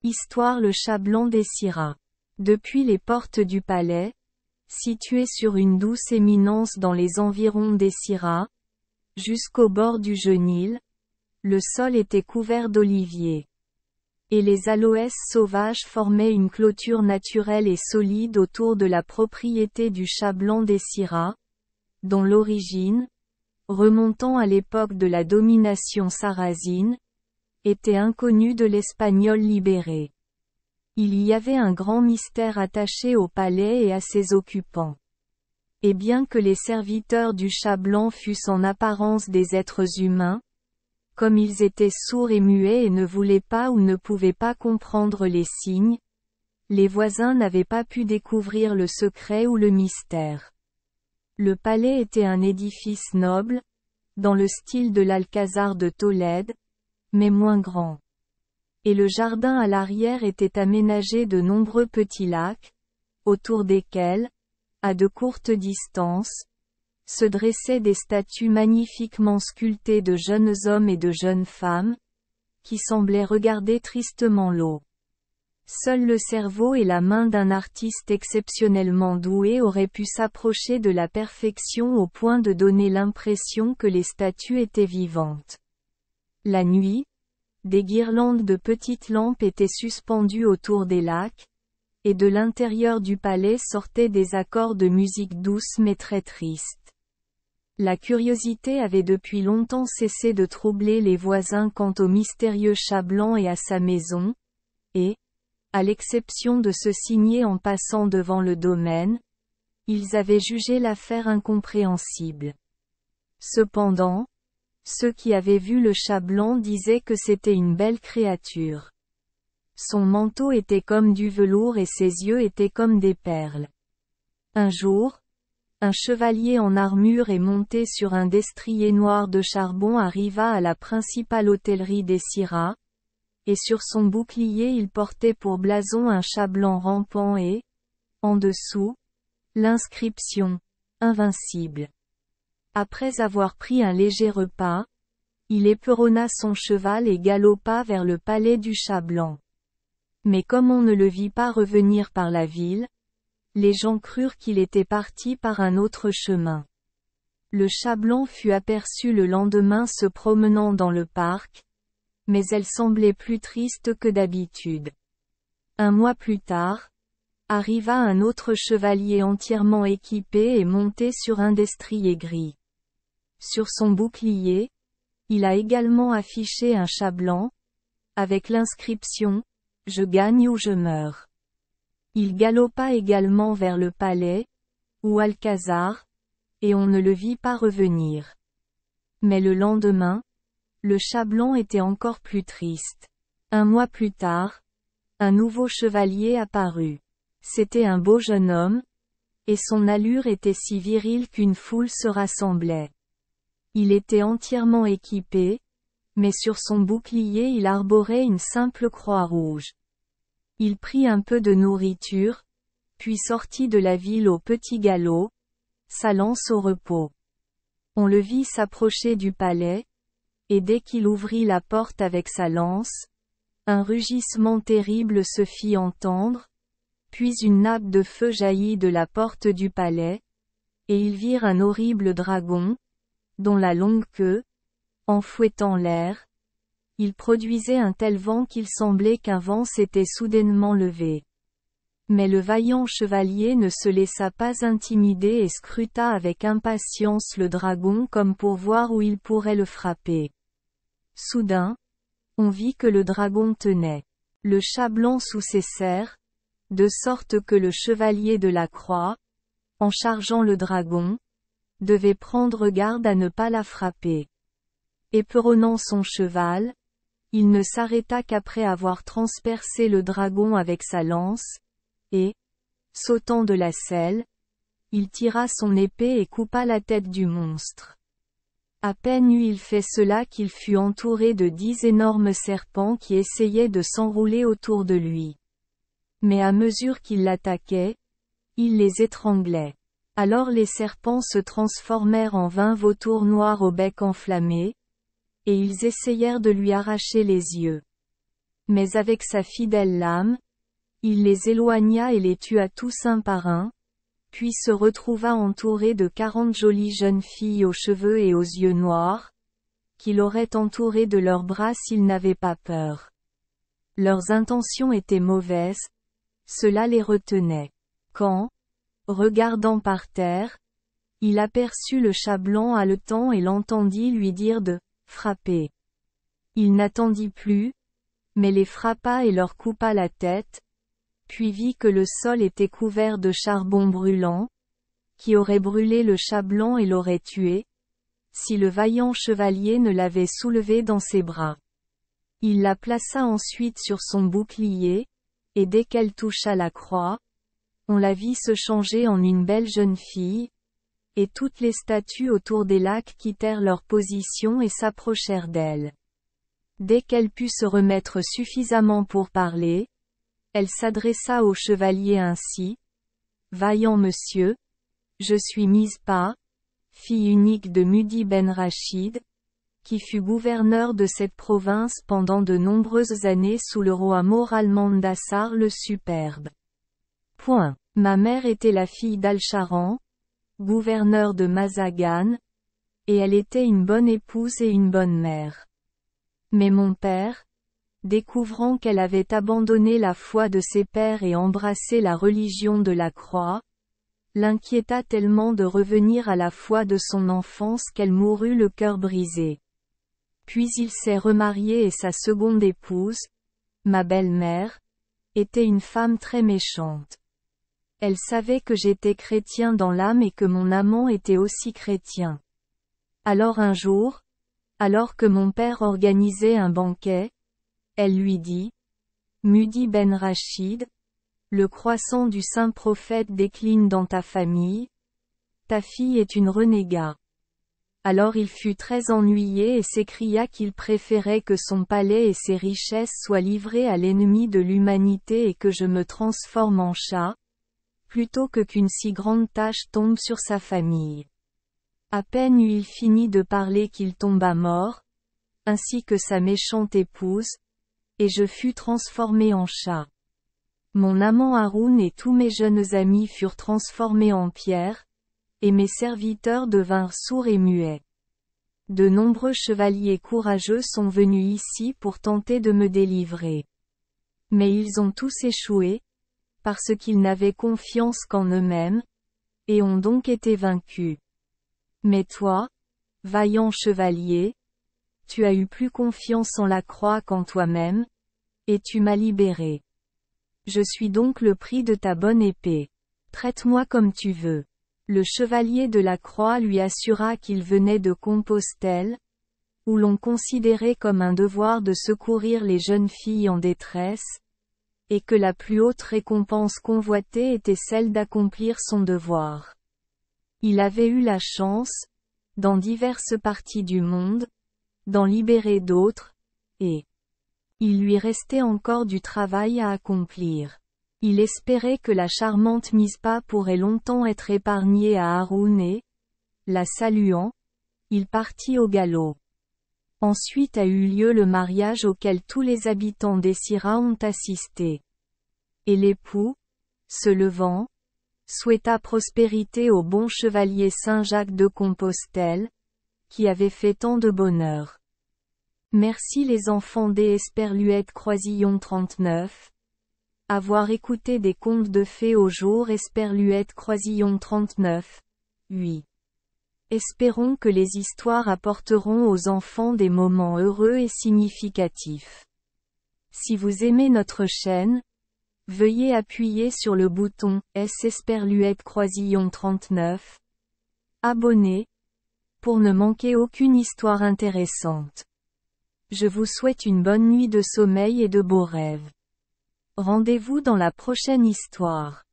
Histoire. Le chat blanc des Syrahs. Depuis les portes du palais, situé sur une douce éminence dans les environs des Syrahs, jusqu'au bord du Genil, le sol était couvert d'oliviers. Et les aloès sauvages formaient une clôture naturelle et solide autour de la propriété du chat blanc des Syrahs, dont l'origine, remontant à l'époque de la domination sarrasine, était inconnue de l'Espagnol libéré. Il y avait un grand mystère attaché au palais et à ses occupants. Et bien que les serviteurs du chat blanc fussent en apparence des êtres humains, comme ils étaient sourds et muets et ne voulaient pas ou ne pouvaient pas comprendre les signes, les voisins n'avaient pas pu découvrir le secret ou le mystère. Le palais était un édifice noble, dans le style de l'Alcazar de Tolède, mais moins grand. Et le jardin à l'arrière était aménagé de nombreux petits lacs, autour desquels, à de courtes distances, se dressaient des statues magnifiquement sculptées de jeunes hommes et de jeunes femmes, qui semblaient regarder tristement l'eau. Seul le cerveau et la main d'un artiste exceptionnellement doué auraient pu s'approcher de la perfection au point de donner l'impression que les statues étaient vivantes. La nuit, des guirlandes de petites lampes étaient suspendues autour des lacs, et de l'intérieur du palais sortaient des accords de musique douce mais très tristes. La curiosité avait depuis longtemps cessé de troubler les voisins quant au mystérieux chat blanc et à sa maison, et, à l'exception de se signer en passant devant le domaine, ils avaient jugé l'affaire incompréhensible. Cependant, ceux qui avaient vu le chat blanc disaient que c'était une belle créature. Son manteau était comme du velours et ses yeux étaient comme des perles. Un jour, un chevalier en armure et monté sur un destrier noir de charbon arriva à la principale hôtellerie des Syrahs, et sur son bouclier il portait pour blason un chat blanc rampant et, en dessous, l'inscription « Invincible ». Après avoir pris un léger repas, il éperonna son cheval et galopa vers le palais du chat blanc. Mais comme on ne le vit pas revenir par la ville, les gens crurent qu'il était parti par un autre chemin. Le chat blanc fut aperçu le lendemain se promenant dans le parc, mais elle semblait plus triste que d'habitude. Un mois plus tard, arriva un autre chevalier entièrement équipé et monté sur un destrier gris. Sur son bouclier, il a également affiché un chat blanc, avec l'inscription « Je gagne ou je meurs ». Il galopa également vers le palais, ou Alcazar, et on ne le vit pas revenir. Mais le lendemain, le chat blanc était encore plus triste. Un mois plus tard, un nouveau chevalier apparut. C'était un beau jeune homme, et son allure était si virile qu'une foule se rassemblait. Il était entièrement équipé, mais sur son bouclier il arborait une simple croix rouge. Il prit un peu de nourriture, puis sortit de la ville au petit galop, sa lance au repos. On le vit s'approcher du palais, et dès qu'il ouvrit la porte avec sa lance, un rugissement terrible se fit entendre, puis une nappe de feu jaillit de la porte du palais, et ils virent un horrible dragon, dont la longue queue, en fouettant l'air, il produisait un tel vent qu'il semblait qu'un vent s'était soudainement levé. Mais le vaillant chevalier ne se laissa pas intimider et scruta avec impatience le dragon comme pour voir où il pourrait le frapper. Soudain, on vit que le dragon tenait le chat blanc sous ses serres, de sorte que le chevalier de la croix, en chargeant le dragon, devait prendre garde à ne pas la frapper. Éperonnant son cheval, il ne s'arrêta qu'après avoir transpercé le dragon avec sa lance, et, sautant de la selle, il tira son épée et coupa la tête du monstre. À peine eut-il fait cela qu'il fut entouré de 10 énormes serpents qui essayaient de s'enrouler autour de lui. Mais à mesure qu'il l'attaquait, il les étranglait. Alors les serpents se transformèrent en 20 vautours noirs au bec enflammé, et ils essayèrent de lui arracher les yeux. Mais avec sa fidèle lame, il les éloigna et les tua tous un par un, puis se retrouva entouré de 40 jolies jeunes filles aux cheveux et aux yeux noirs, qui l'auraient entouré de leurs bras s'ils n'avaient pas peur. Leurs intentions étaient mauvaises, cela les retenait. Quand, regardant par terre, il aperçut le chat blanc haletant et l'entendit lui dire de « frapper ». Il n'attendit plus, mais les frappa et leur coupa la tête, puis vit que le sol était couvert de charbon brûlant, qui aurait brûlé le chat blanc et l'aurait tué, si le vaillant chevalier ne l'avait soulevé dans ses bras. Il la plaça ensuite sur son bouclier, et dès qu'elle toucha la croix, on la vit se changer en une belle jeune fille, et toutes les statues autour des lacs quittèrent leur position et s'approchèrent d'elle. Dès qu'elle put se remettre suffisamment pour parler, elle s'adressa au chevalier ainsi. « Vaillant monsieur, je suis Mispa, fille unique de Mudi ben Rachid, qui fut gouverneur de cette province pendant de nombreuses années sous le roi Moral Mandassar le Superbe. Ma mère était la fille d'Al-Charan, gouverneur de Mazagan, et elle était une bonne épouse et une bonne mère. Mais mon père, découvrant qu'elle avait abandonné la foi de ses pères et embrassé la religion de la croix, l'inquiéta tellement de revenir à la foi de son enfance qu'elle mourut le cœur brisé. Puis il s'est remarié et sa seconde épouse, ma belle-mère, était une femme très méchante. Elle savait que j'étais chrétien dans l'âme et que mon amant était aussi chrétien. Alors un jour, alors que mon père organisait un banquet, elle lui dit, « Mudi ben Rachid, le croissant du saint prophète décline dans ta famille, ta fille est une renégat. » Alors il fut très ennuyé et s'écria qu'il préférait que son palais et ses richesses soient livrés à l'ennemi de l'humanité et que je me transforme en chat, plutôt que qu'une si grande tâche tombe sur sa famille. À peine eut-il fini de parler qu'il tomba mort, ainsi que sa méchante épouse, et je fus transformé en chat. Mon amant Haroun et tous mes jeunes amis furent transformés en pierre, et mes serviteurs devinrent sourds et muets. De nombreux chevaliers courageux sont venus ici pour tenter de me délivrer. Mais ils ont tous échoué, parce qu'ils n'avaient confiance qu'en eux-mêmes, et ont donc été vaincus. Mais toi, vaillant chevalier, tu as eu plus confiance en la croix qu'en toi-même, et tu m'as libéré. Je suis donc le prix de ta bonne épée. Traite-moi comme tu veux. Le chevalier de la croix lui assura qu'il venait de Compostelle, où l'on considérait comme un devoir de secourir les jeunes filles en détresse, et que la plus haute récompense convoitée était celle d'accomplir son devoir. Il avait eu la chance, dans diverses parties du monde, d'en libérer d'autres, et il lui restait encore du travail à accomplir. Il espérait que la charmante Mispa pourrait longtemps être épargnée à Haroun et, la saluant, il partit au galop. Ensuite a eu lieu le mariage auquel tous les habitants d'Essira ont assisté. Et l'époux, se levant, souhaita prospérité au bon chevalier Saint-Jacques de Compostelle, qui avait fait tant de bonheur. Merci les enfants d'Esperluette Croisillon 39. Avoir écouté des contes de fées au jour Esperluette Croisillon 39. 8. Espérons que les histoires apporteront aux enfants des moments heureux et significatifs. Si vous aimez notre chaîne, veuillez appuyer sur le bouton S Esperluette Croisillon 39. Abonner, pour ne manquer aucune histoire intéressante. Je vous souhaite une bonne nuit de sommeil et de beaux rêves. Rendez-vous dans la prochaine histoire.